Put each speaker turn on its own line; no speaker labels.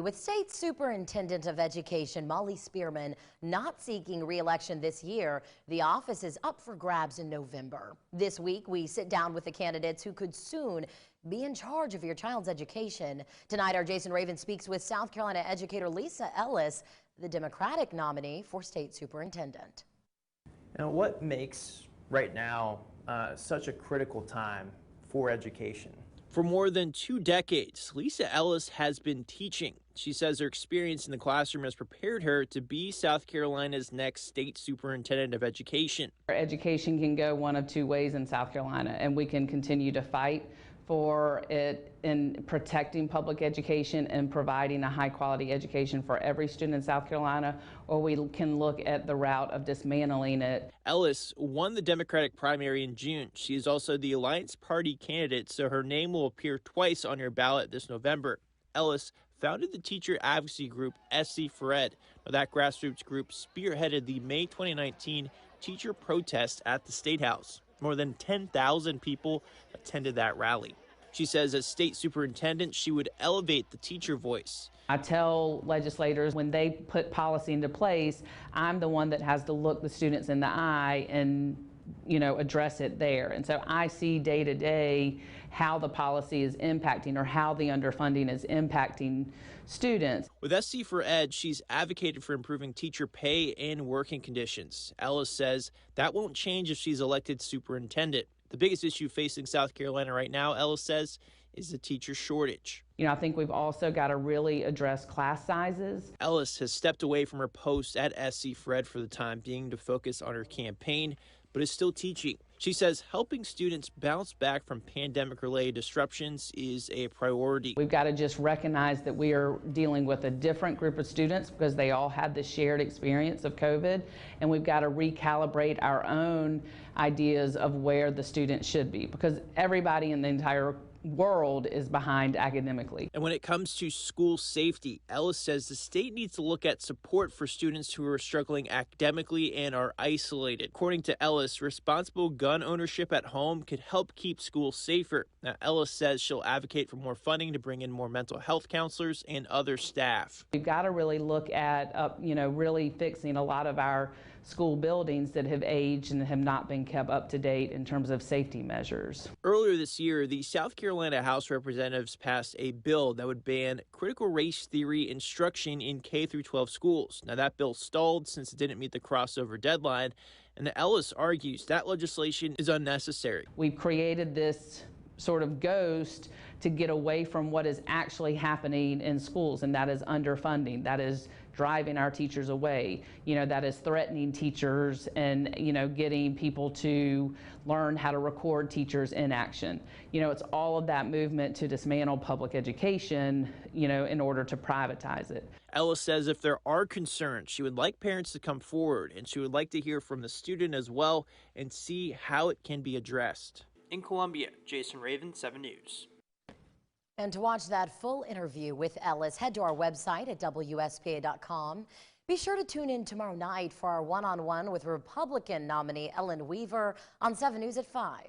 With State Superintendent of Education Molly Spearman not seeking re-election this year, the office is up for grabs in November. This week, we sit down with the candidates who could soon be in charge of your child's education. Tonight, our Jason Raven speaks with South Carolina educator Lisa Ellis, the Democratic nominee for State Superintendent.
Now, what makes right now such a critical time for education?
For more than 2 decades, Lisa Ellis has been teaching. She says her experience in the classroom has prepared her to be South Carolina's next state superintendent of education.
Our education can go one of 2 ways in South Carolina, and we can continue to fight for it in protecting public education and providing a high-quality education for every student in South Carolina, or we can look at the route of dismantling it.
Ellis won the Democratic primary in June. She is also the Alliance Party candidate, so her name will appear twice on your ballot this November. Ellis founded the teacher advocacy group SC for Ed. Now, that grassroots group spearheaded the May 2019 teacher protest at the State House. More than 10,000 people attended that rally. She says as state superintendent, she would elevate the teacher voice.
I tell legislators when they put policy into place, I'm the one that has to look the students in the eye and address it there. And so I see day to day how the policy is impacting or how the underfunding is impacting students.
With SC for Ed, she's advocated for improving teacher pay and working conditions. Ellis says that won't change if she's elected superintendent. The biggest issue facing South Carolina right now, Ellis says, is the teacher shortage.
I think we've also got to really address class sizes.
Ellis has stepped away from her post at SC for Ed for the time being to focus on her campaign, but is still teaching. She says helping students bounce back from pandemic-related disruptions is a priority.
We've got to just recognize that we are dealing with a different group of students because they all had the shared experience of COVID, and we've got to recalibrate our own ideas of where the students should be because everybody in the entire world is behind academically.
And when it comes to school safety, Ellis says the state needs to look at support for students who are struggling academically and are isolated. According to Ellis, responsible gun ownership at home could help keep schools safer. Now, Ellis says she'll advocate for more funding to bring in more mental health counselors and other staff.
We've got to really look at, really fixing a lot of our school buildings that have aged and have not been kept up to date in terms of safety measures.
Earlier this year, the South Carolina House of Representatives passed a bill that would ban critical race theory instruction in K-12 schools. Now, that bill stalled since it didn't meet the crossover deadline, and Ellis argues that legislation is unnecessary.
We've created this sort of ghost to get away from what is actually happening in schools, and that is underfunding. That is driving our teachers away. That is threatening teachers and, getting people to learn how to record teachers in action. It's all of that movement to dismantle public education, in order to privatize it.
Ellis says if there are concerns, she would like parents to come forward, and she would like to hear from the student as well and see how it can be addressed. In Columbia, Jason Raven, 7 News.
And to watch that full interview with Ellis, head to our website at WSPA.com. Be sure to tune in tomorrow night for our one-on-one with Republican nominee Ellen Weaver on 7 News at 5.